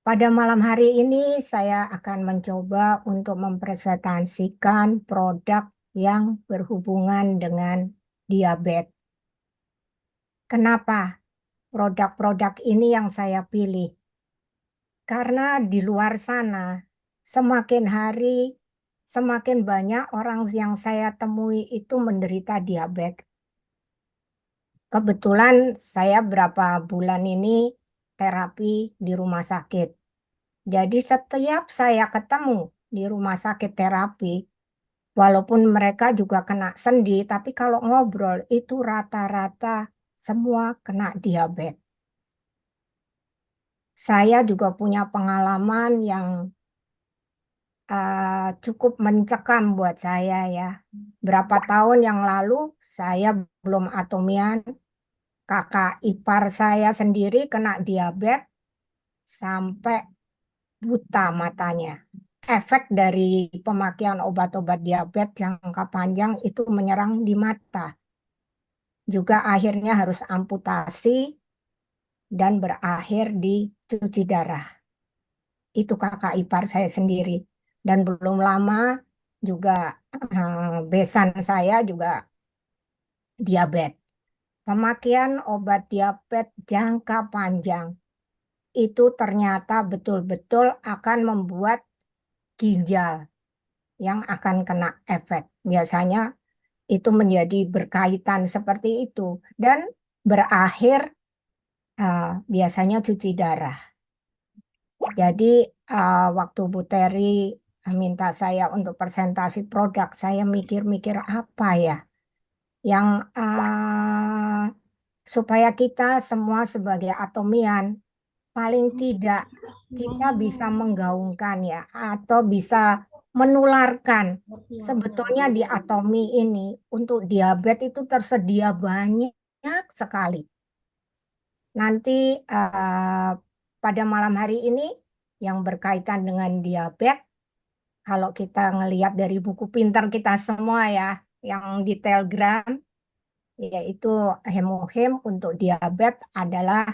Pada malam hari ini saya akan mencoba untuk mempresentasikan produk yang berhubungan dengan diabetes. Kenapa produk-produk ini yang saya pilih? Karena di luar sana semakin hari semakin banyak orang yang saya temui itu menderita diabetes. Kebetulan saya berapa bulan ini terapi di rumah sakit. Jadi setiap saya ketemu di rumah sakit terapi, walaupun mereka juga kena sendi, tapi kalau ngobrol itu rata-rata semua kena diabetes. Saya juga punya pengalaman yang cukup mencekam buat saya ya. Berapa tahun yang lalu saya belum atomian, kakak ipar saya sendiri kena diabetes sampai buta matanya. Efek dari pemakaian obat-obat diabetes jangka panjang itu menyerang di mata. Juga akhirnya harus amputasi dan berakhir di cuci darah. Itu kakak ipar saya sendiri. Dan belum lama juga besan saya juga diabetes. Pemakaian obat diabetes jangka panjang itu ternyata betul-betul akan membuat ginjal yang akan kena efek. Biasanya itu menjadi berkaitan seperti itu dan berakhir biasanya cuci darah. Jadi waktu Bu Terry minta saya untuk presentasi produk, saya mikir-mikir apa ya yang supaya kita semua sebagai atomian paling tidak kita bisa menggaungkan ya atau bisa menularkan. Sebetulnya di atomi ini untuk diabetes itu tersedia banyak sekali. Nanti pada malam hari ini yang berkaitan dengan diabetes, kalau kita ngelihat dari buku pintar kita semua ya, yang di Telegram, yaitu Hemohem untuk diabetes adalah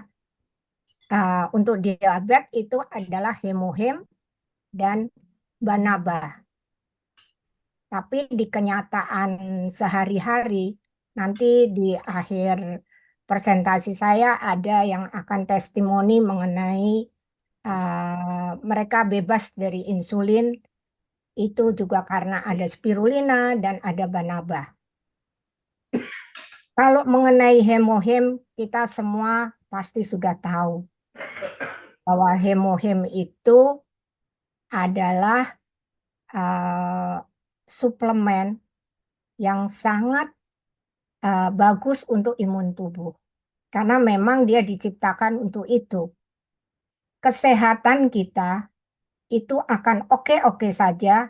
untuk diabetes itu adalah Hemohem dan Banaba. Tapi di kenyataan sehari-hari, nanti di akhir presentasi saya ada yang akan testimoni mengenai mereka bebas dari insulin, itu juga karena ada spirulina dan ada Banaba. Kalau mengenai hemohem, kita semua pasti sudah tahu bahwa hemohem itu adalah uh, suplemen yang sangat bagus untuk imun tubuh. Karena memang dia diciptakan untuk itu. Kesehatan kita itu akan oke-oke saja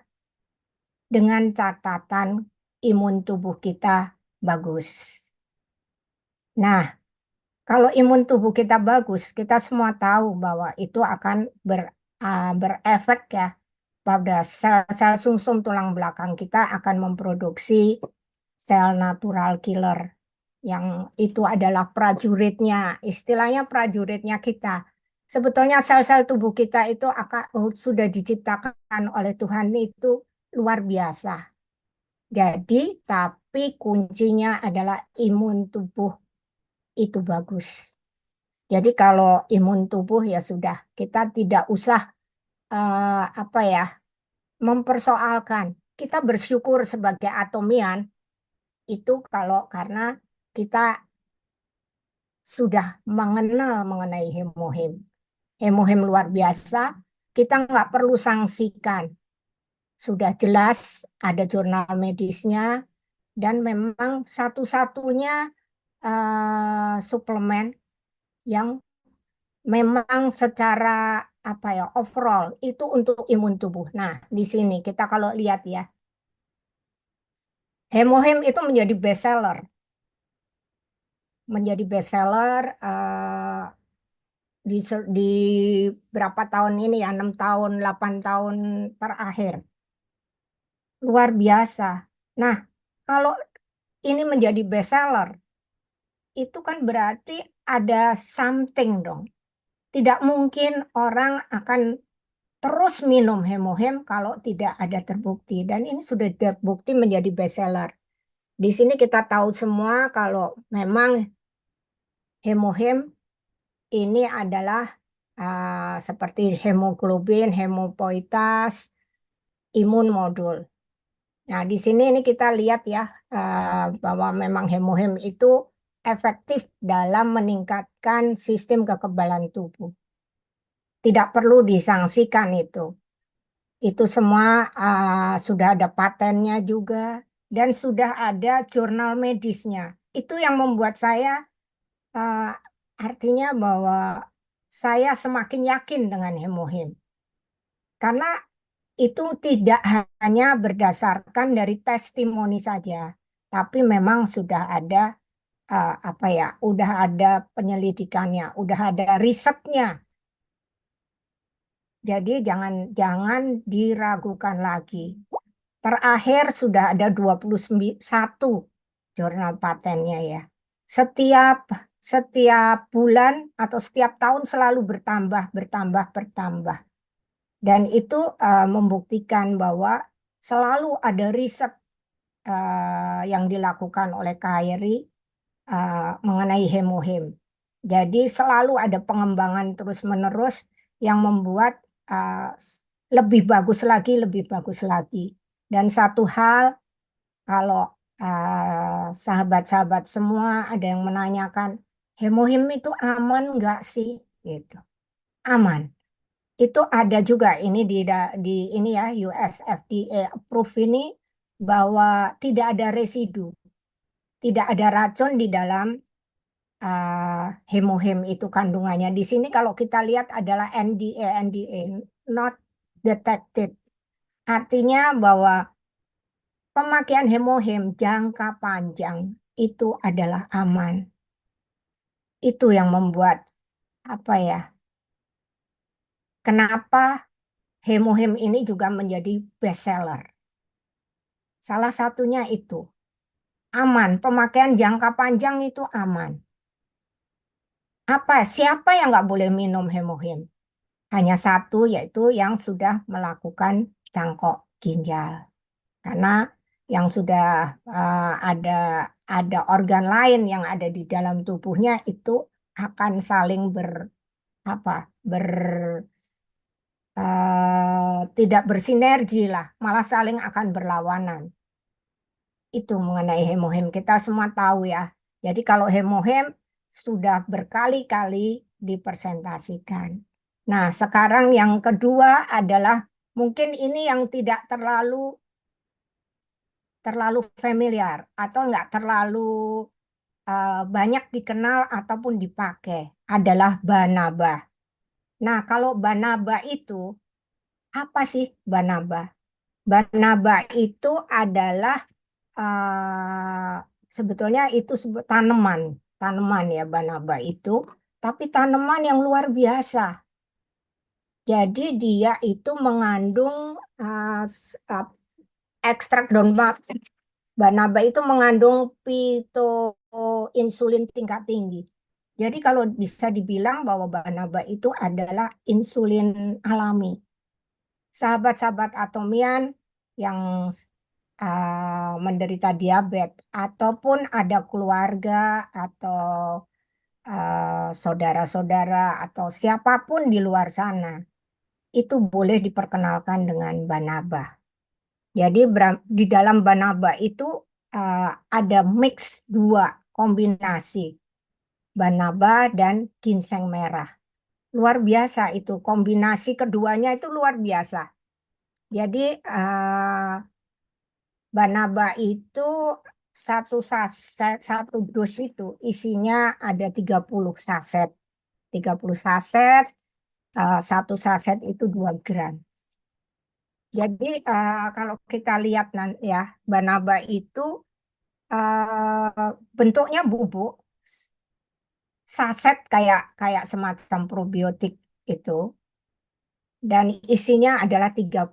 dengan catatan imun tubuh kita bagus. Nah, kalau imun tubuh kita bagus, kita semua tahu bahwa itu akan berefek ya pada sel-sel sumsum tulang belakang kita akan memproduksi sel natural killer yang itu adalah prajuritnya, istilahnya prajuritnya kita. Sebetulnya sel-sel tubuh kita itu sudah diciptakan oleh Tuhan itu luar biasa. Jadi, tapi kuncinya adalah imun tubuh itu bagus. Jadi kalau imun tubuh ya sudah, kita tidak usah apa ya mempersoalkan. Kita bersyukur sebagai atomian itu kalau karena kita sudah mengenal mengenai hemohem. Hemohem luar biasa, kita nggak perlu sangsikan. Sudah jelas ada jurnal medisnya dan memang satu-satunya suplemen yang memang secara apa ya overall itu untuk imun tubuh. Nah, di sini kita kalau lihat ya, Hemohem itu menjadi best seller di berapa tahun ini ya, 6 tahun, 8 tahun terakhir. Luar biasa. Nah, kalau ini menjadi best seller, itu kan berarti ada something dong. Tidak mungkin orang akan terus minum hemohem kalau tidak ada terbukti. Dan ini sudah terbukti menjadi bestseller. Di sini kita tahu semua kalau memang hemohem ini adalah seperti hemoglobin, hemopoietas, imun modul. Nah, di sini ini kita lihat ya bahwa memang hemohem itu efektif dalam meningkatkan sistem kekebalan tubuh. Tidak perlu disangsikan itu. Itu semua sudah ada patennya juga dan sudah ada jurnal medisnya. Itu yang membuat saya artinya bahwa saya semakin yakin dengan hemohem. Karena itu tidak hanya berdasarkan dari testimoni saja, tapi memang sudah ada udah ada penyelidikannya, udah ada risetnya. Jadi jangan diragukan lagi. Terakhir sudah ada 21 jurnal patennya ya. Setiap bulan atau setiap tahun selalu bertambah. Dan itu membuktikan bahwa selalu ada riset yang dilakukan oleh KAIRI mengenai hemohem. Jadi selalu ada pengembangan terus-menerus yang membuat lebih bagus lagi. Dan satu hal, kalau sahabat-sahabat semua ada yang menanyakan, hemohem itu aman nggak sih? Gitu. Aman. Itu ada juga ini di ini ya US FDA approve ini bahwa tidak ada residu, tidak ada racun di dalam hemohem itu kandungannya. Di sini kalau kita lihat adalah NDA, not detected. Artinya bahwa pemakaian hemohem jangka panjang itu adalah aman. Itu yang membuat apa ya? Kenapa hemohem ini juga menjadi bestseller? Salah satunya itu aman, pemakaian jangka panjang itu aman. Siapa yang nggak boleh minum hemohem? Hanya satu, yaitu yang sudah melakukan cangkok ginjal. Karena yang sudah ada organ lain yang ada di dalam tubuhnya itu akan saling apa ber tidak bersinergi lah, malah saling akan berlawanan. Itu mengenai hemohem kita semua tahu ya. Jadi kalau hemohem sudah berkali-kali dipresentasikan. Nah, sekarang yang kedua adalah mungkin ini yang tidak terlalu familiar atau nggak terlalu banyak dikenal ataupun dipakai adalah Banaba. Nah, kalau Banaba itu apa sih Banaba? Banaba itu adalah sebetulnya itu tanaman ya Banaba itu, tapi tanaman yang luar biasa. Jadi dia itu mengandung ekstrak daun Banaba itu mengandung insulin tingkat tinggi. Jadi kalau bisa dibilang bahwa Banaba itu adalah insulin alami. Sahabat-sahabat Atomian yang menderita diabetes ataupun ada keluarga atau saudara-saudara atau siapapun di luar sana itu boleh diperkenalkan dengan Banaba. Jadi di dalam Banaba itu ada mix dua kombinasi Banaba dan ginseng merah. Luar biasa itu kombinasi keduanya itu luar biasa. Jadi Banaba itu satu dus itu isinya ada 30 saset. 30 saset, satu saset itu 2 gram. Jadi kalau kita lihat ya, Banaba itu bentuknya bubuk, saset kayak semacam probiotik itu. Dan isinya adalah 31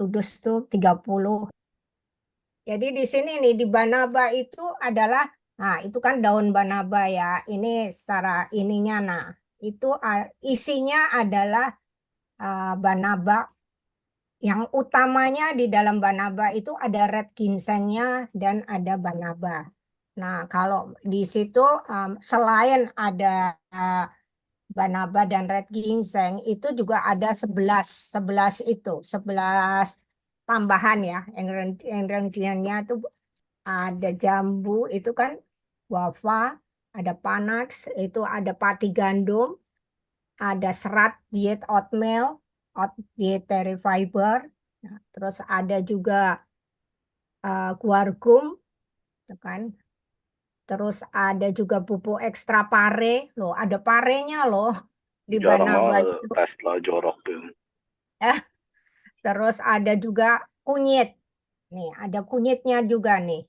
dus tuh 30. Jadi di sini nih di Banaba itu adalah, nah itu kan daun Banaba ya. Ini secara ininya, nah itu isinya adalah banaba. Yang utamanya di dalam banaba itu ada red ginsengnya dan ada banaba. Nah, kalau di situ selain ada banaba dan red ginseng itu juga ada 11 tambahan ya. Ingredientnya itu ada jambu itu kan guava, ada panax, itu ada pati gandum, ada serat diet oatmeal, dietary fiber. Nah, terus ada juga guargum, itu kan. Terus ada juga bubuk ekstra pare, loh, ada parenya loh di Jarang banaba banget itu. tes lah jorok tuh. Eh, terus ada juga kunyit. Nih, ada kunyitnya juga nih.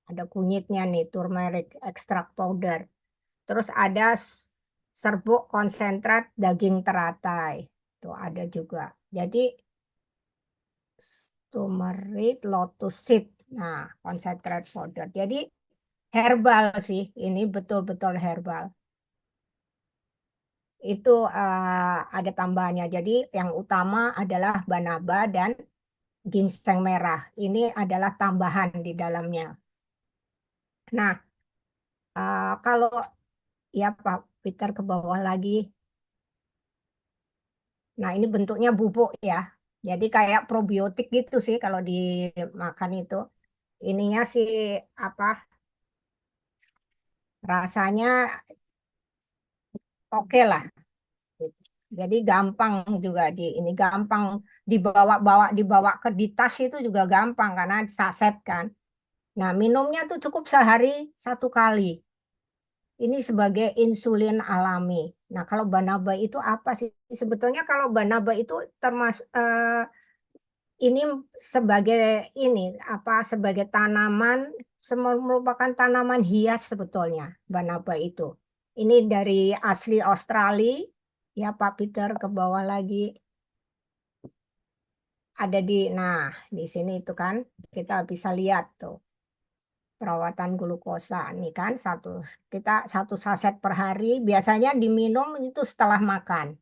Ada kunyitnya nih, turmeric extract powder. Terus ada serbuk konsentrat daging teratai. Tuh ada juga. Jadi turmeric lotus seed. Nah, konsentrat powder. Jadi herbal sih, ini betul-betul herbal. Itu ada tambahannya. Jadi yang utama adalah banaba dan ginseng merah. Ini adalah tambahan di dalamnya. Nah, kalau ya Pak Peter ke bawah lagi. Nah, ini bentuknya bubuk ya. Jadi kayak probiotik gitu sih kalau dimakan itu. Ininya sih apa rasanya oke lah. Jadi gampang juga ini gampang dibawa ke di tas itu juga gampang karena saset kan. Nah, minumnya tuh cukup sehari 1 kali. Ini sebagai insulin alami. Nah, kalau banaba itu apa sih? Sebetulnya kalau banaba itu termasuk ini sebagai ini apa sebagai tanaman merupakan tanaman hias sebetulnya banaba itu. Ini dari asli Australia. Ya, Pak Peter ke bawah lagi. Ada nah di sini itu kan kita bisa lihat tuh perawatan glukosa nih kan kita 1 saset per hari biasanya diminum itu setelah makan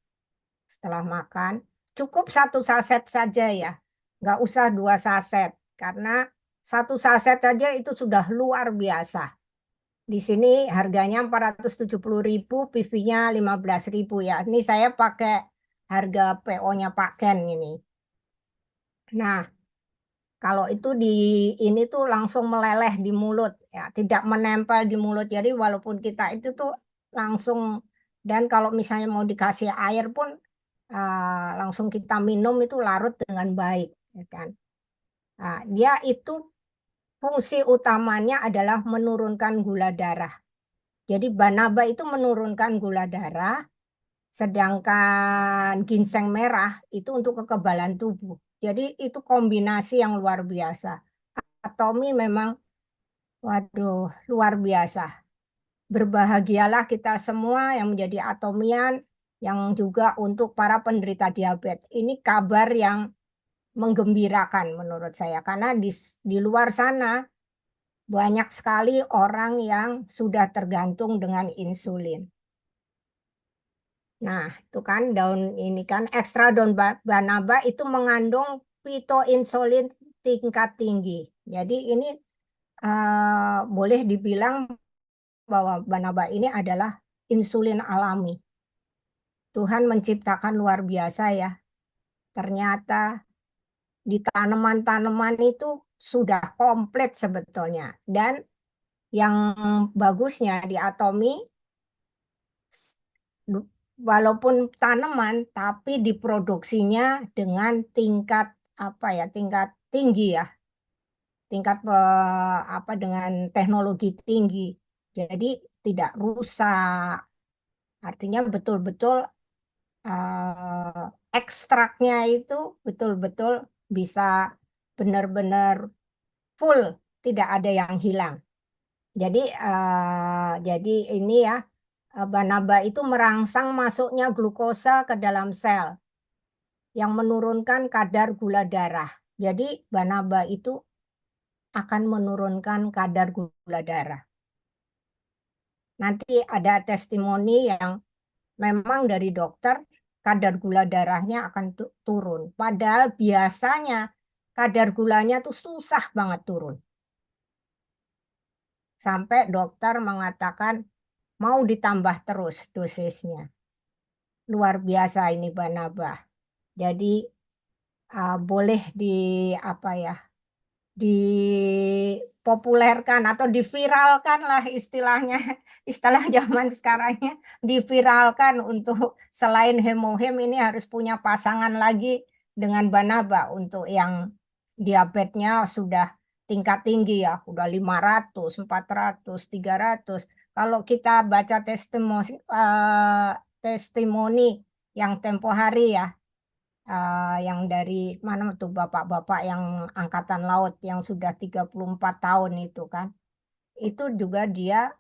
cukup 1 saset saja ya, nggak usah 2 saset karena 1 saset saja itu sudah luar biasa. Di sini harganya 470.000, PV-nya 15.000 ya. Ini saya pakai harga PO-nya Pak Ken ini. Nah, kalau itu ini tuh langsung meleleh di mulut ya, tidak menempel di mulut. Jadi walaupun kita itu tuh langsung dan kalau misalnya mau dikasih air pun langsung kita minum itu larut dengan baik, ya kan. Nah, dia itu fungsi utamanya adalah menurunkan gula darah. Jadi banaba itu menurunkan gula darah, sedangkan ginseng merah itu untuk kekebalan tubuh. Jadi itu kombinasi yang luar biasa. Atomi memang, waduh, luar biasa. Berbahagialah kita semua yang menjadi atomian, yang juga untuk para penderita diabetes. Ini kabar yang menggembirakan menurut saya, karena di luar sana banyak sekali orang yang sudah tergantung dengan insulin. Nah, itu kan daun ini kan ekstra daun banaba itu mengandung pitoinsulin tingkat tinggi. Jadi ini boleh dibilang bahwa banaba ini adalah insulin alami. Tuhan menciptakan luar biasa ya. Ternyata di tanaman-tanaman itu sudah komplit sebetulnya. Dan yang bagusnya di atomi, walaupun tanaman, tapi diproduksinya dengan tingkat apa ya, tingkat tinggi ya, tingkat apa dengan teknologi tinggi. Jadi tidak rusak. Artinya betul-betul ekstraknya itu betul-betul bisa benar-benar full, tidak ada yang hilang. Jadi ini ya banaba itu merangsang masuknya glukosa ke dalam sel yang menurunkan kadar gula darah. Jadi banaba itu akan menurunkan kadar gula darah. Nanti ada testimoni yang memang dari dokter kadar gula darahnya akan turun. Padahal biasanya kadar gulanya tuh susah banget turun. Sampai dokter mengatakan mau ditambah terus dosisnya. Luar biasa ini Banaba. Jadi boleh di apa ya, dipopulerkan atau diviralkan lah istilahnya, istilah zaman sekarangnya, diviralkan untuk selain hemohem ini harus punya pasangan lagi dengan Banaba untuk yang diabetesnya sudah tingkat tinggi ya, udah 500, 400, 300. Kalau kita baca testimoni yang tempo hari ya, yang dari mana tuh bapak-bapak yang angkatan laut yang sudah 34 tahun itu kan. Itu juga dia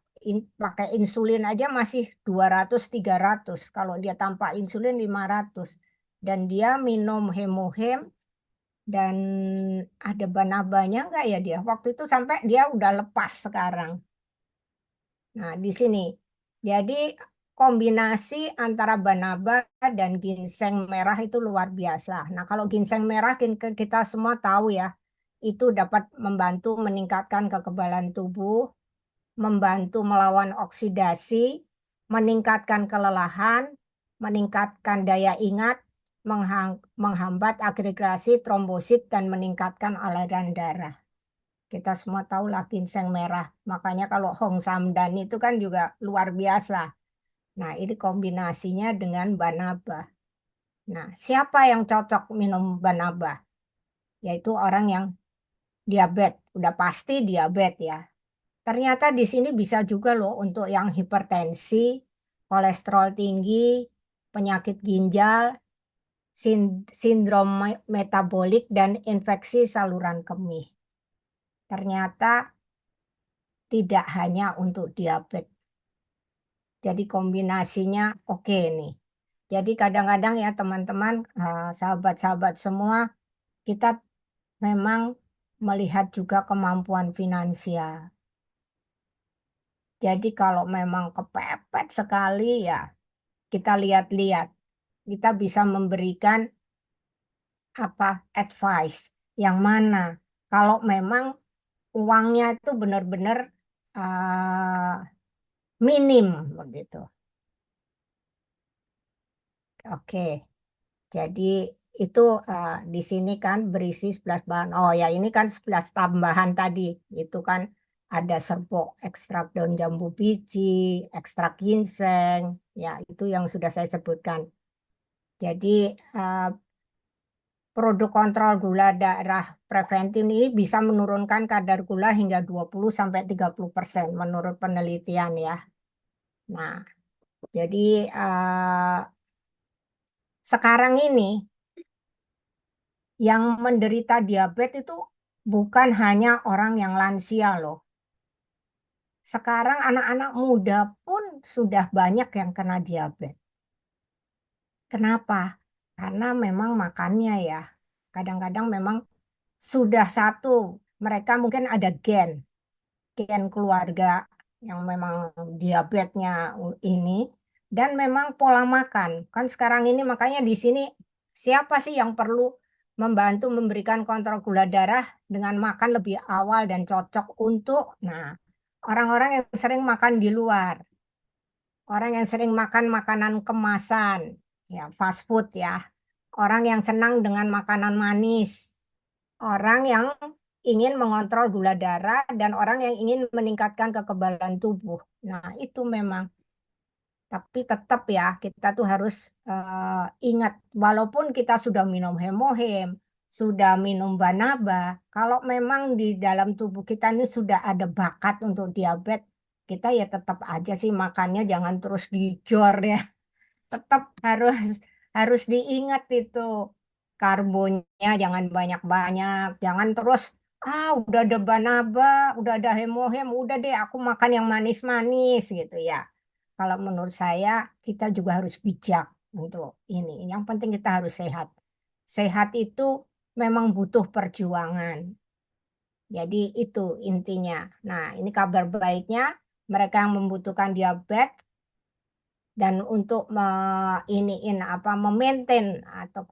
pakai insulin aja masih 200 300. Kalau dia tanpa insulin 500. Dan dia minum hemohem dan ada banabanya enggak ya dia? Waktu itu sampai dia udah lepas sekarang. Nah, di sini. Jadi kombinasi antara banaba dan ginseng merah itu luar biasa. Nah, kalau ginseng merah kita semua tahu ya, itu dapat membantu meningkatkan kekebalan tubuh, membantu melawan oksidasi, meningkatkan kelelahan, meningkatkan daya ingat, menghambat agregasi trombosit dan meningkatkan aliran darah. Kita semua tahu lah ginseng merah. Makanya kalau Hong Samdan itu kan juga luar biasa. Nah, ini kombinasinya dengan Banaba. Nah, siapa yang cocok minum Banaba? Yaitu orang yang diabetes, udah pasti diabetes ya. Ternyata di sini bisa juga loh untuk yang hipertensi, kolesterol tinggi, penyakit ginjal, sindrom metabolik, dan infeksi saluran kemih. Ternyata tidak hanya untuk diabetes. Jadi kombinasinya oke nih. Jadi kadang-kadang ya teman-teman, sahabat-sahabat semua, kita memang melihat juga kemampuan finansial. Jadi kalau memang kepepet sekali ya kita lihat-lihat. Kita bisa memberikan advice yang mana. Kalau memang uangnya itu benar-benar minim begitu. Oke. Jadi itu di sini kan berisi 11 bahan. Oh ya ini kan 11 tambahan tadi. Itu kan ada serbuk ekstrak daun jambu biji, ekstrak ginseng. Ya itu yang sudah saya sebutkan. Jadi produk kontrol gula darah preventif ini bisa menurunkan kadar gula hingga 20-30% menurut penelitian ya. Nah, jadi sekarang ini yang menderita diabetes itu bukan hanya orang yang lansia loh. Sekarang anak-anak muda pun sudah banyak yang kena diabetes. Kenapa? Karena memang makannya ya. Kadang-kadang memang sudah satu, mereka mungkin ada gen keluarga yang memang diabetesnya ini, dan memang pola makan. Kan sekarang ini makanya di sini siapa sih yang perlu membantu memberikan kontrol gula darah dengan makan lebih awal dan cocok untuk, nah, orang-orang yang sering makan di luar, orang yang sering makan makanan kemasan, ya fast food ya, orang yang senang dengan makanan manis, orang yang ingin mengontrol gula darah, dan orang yang ingin meningkatkan kekebalan tubuh. Nah, itu memang. Tapi tetap ya, kita tuh harus ingat, walaupun kita sudah minum hemohem, sudah minum Banaba, kalau memang di dalam tubuh kita ini sudah ada bakat untuk diabetes, kita ya tetap aja sih makannya jangan terus dijor ya. Tetap harus diingat itu karbonnya jangan banyak-banyak, jangan terus udah ada Banaba, udah ada hemohem, udah deh aku makan yang manis-manis gitu ya. Kalau menurut saya kita juga harus bijak untuk ini. Yang penting kita harus sehat. Sehat itu memang butuh perjuangan. Jadi itu intinya. Nah, ini kabar baiknya mereka yang membutuhkan diabetes Dan untuk memaintain atau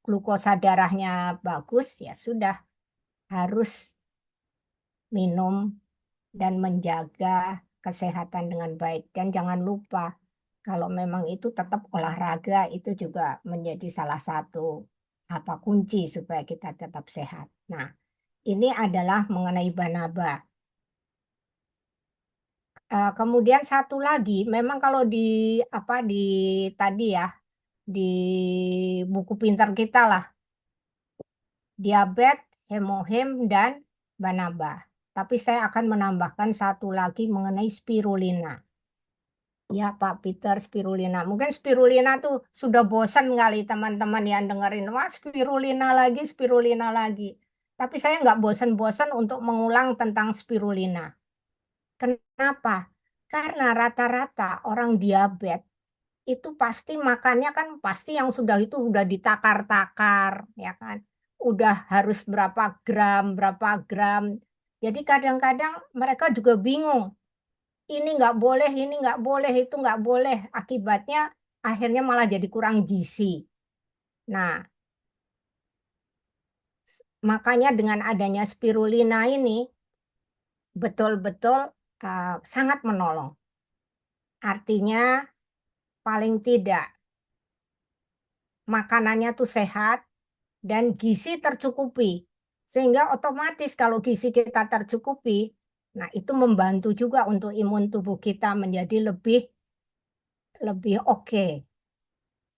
glukosa darahnya bagus, ya sudah harus minum dan menjaga kesehatan dengan baik. Dan jangan lupa, kalau memang itu tetap olahraga, itu juga menjadi salah satu kunci supaya kita tetap sehat. Nah, ini adalah mengenai banaba. Kemudian satu lagi, memang kalau di tadi ya, di buku pintar kita lah, diabetes, hemohim, dan banaba. Tapi saya akan menambahkan satu lagi mengenai spirulina. Ya, Pak Peter, spirulina. Mungkin spirulina tuh sudah bosan kali teman-teman yang dengerin. Wah, spirulina lagi, spirulina lagi. Tapi saya nggak bosan-bosan untuk mengulang tentang spirulina. Kenapa? Karena rata-rata orang diabetes itu pasti makannya kan pasti yang sudah itu udah ditakar-takar, ya kan? Udah harus berapa gram, berapa gram. Jadi kadang-kadang mereka juga bingung. Ini nggak boleh, ini nggak boleh, itu nggak boleh. Akibatnya akhirnya malah jadi kurang gizi. Nah, makanya dengan adanya spirulina ini betul-betul sangat menolong. Artinya paling tidak makanannya tuh sehat dan gizi tercukupi. Sehingga otomatis kalau gizi kita tercukupi, nah itu membantu juga untuk imun tubuh kita menjadi lebih lebih oke.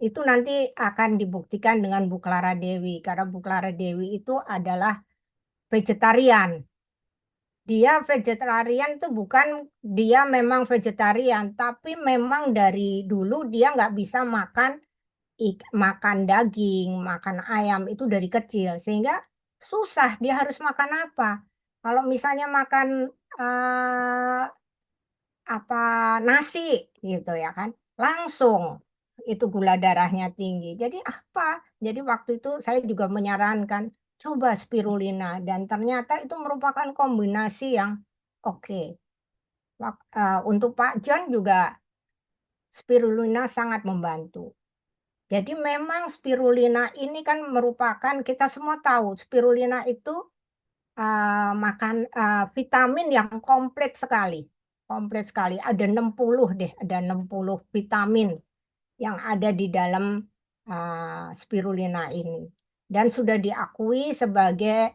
Itu nanti akan dibuktikan dengan Bu Clara Dewi, karena Bu Clara Dewi itu adalah vegetarian. Dia vegetarian itu bukan dia memang vegetarian, tapi memang dari dulu dia nggak bisa makan daging, makan ayam itu dari kecil, sehingga susah dia harus makan apa. Kalau misalnya makan eh, nasi gitu ya kan, langsung itu gula darahnya tinggi. Jadi apa? Jadi waktu itu saya juga menyarankan coba spirulina dan ternyata itu merupakan kombinasi yang oke. Untuk Pak John juga spirulina sangat membantu. Jadi memang spirulina ini kan merupakan kita semua tahu spirulina itu vitamin yang komplit sekali. Komplit sekali. Ada 60 deh, ada 60 vitamin yang ada di dalam spirulina ini. Dan sudah diakui sebagai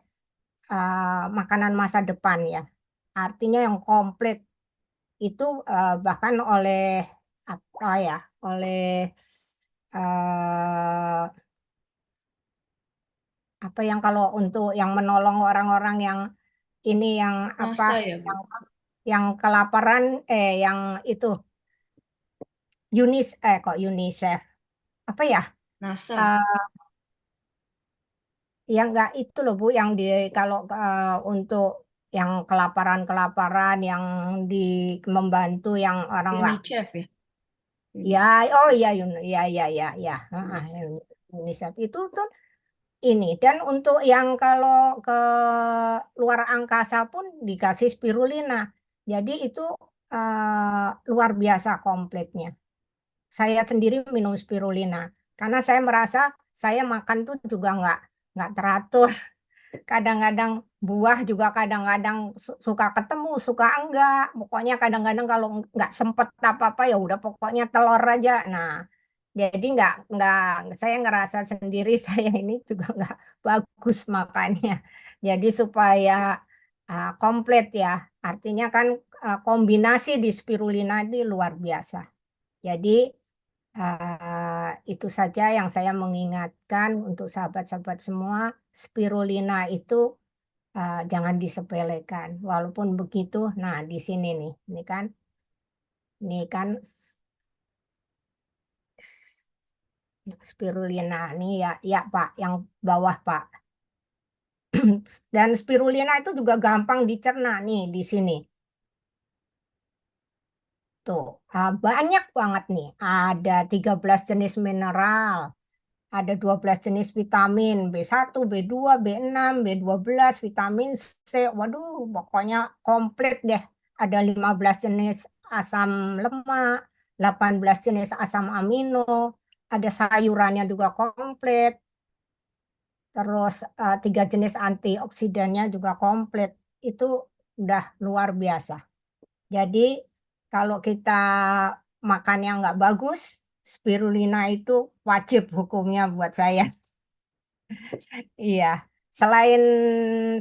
makanan masa depan ya. Artinya yang komplit itu bahkan oleh apa ya, oleh eh, apa yang kalau untuk yang menolong orang-orang yang ini yang apa NASA ya, Bu. yang yang kelaparan yang itu kok UNICEF apa ya NASA. eh, yang enggak itu loh Bu yang di kalau untuk yang kelaparan yang di membantu yang orang nggak UNICEF ya. ya UNICEF. oh iya ya heeh, UNICEF. UNICEF itu tuh ini dan untuk yang kalau ke luar angkasa pun dikasih spirulina. Jadi itu luar biasa komplitnya. Saya sendiri minum spirulina karena saya merasa saya makan tuh juga nggak teratur. Kadang-kadang buah juga kadang-kadang suka ketemu, suka enggak. Pokoknya kadang-kadang kalau nggak sempet apa-apa ya udah pokoknya telur aja. Nah, jadi nggak saya ngerasa sendiri saya ini juga nggak bagus makannya. Jadi supaya komplit ya. Artinya kan kombinasi di spirulina ini luar biasa. Jadi itu saja yang saya mengingatkan untuk sahabat-sahabat semua. Spirulina itu jangan disepelekan. Walaupun begitu, nah di sini nih, ini kan spirulina nih ya, ya Pak, yang bawah Pak. Dan spirulina itu juga gampang dicerna nih di sini. Tuh, banyak banget nih. Ada 13 jenis mineral, ada 12 jenis vitamin, B1, B2, B6, B12, vitamin C. Waduh, pokoknya komplit deh. Ada 15 jenis asam lemak, 18 jenis asam amino, ada sayurannya juga komplit, terus 3 jenis antioksidannya juga komplit. Itu udah luar biasa. Jadi kalau kita makan yang nggak bagus, spirulina itu wajib hukumnya buat saya. Iya, selain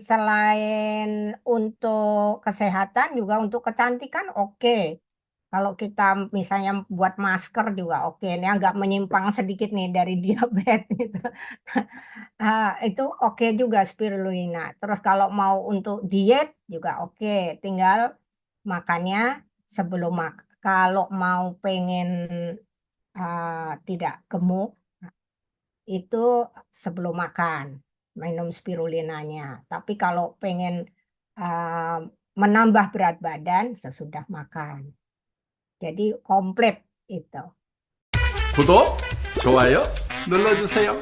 selain untuk kesehatan juga untuk kecantikan oke. Kalau kita misalnya buat masker juga oke. Ini agak menyimpang sedikit nih dari diabetes gitu. Itu oke juga spirulina. Terus kalau mau untuk diet juga oke. Tinggal makannya sebelum kalau mau pengen tidak gemuk itu sebelum makan, minum spirulinanya. Tapi kalau pengen, eee, menambah berat badan sesudah makan. Jadi komplit itu. 구독, 좋아요 눌러주세요.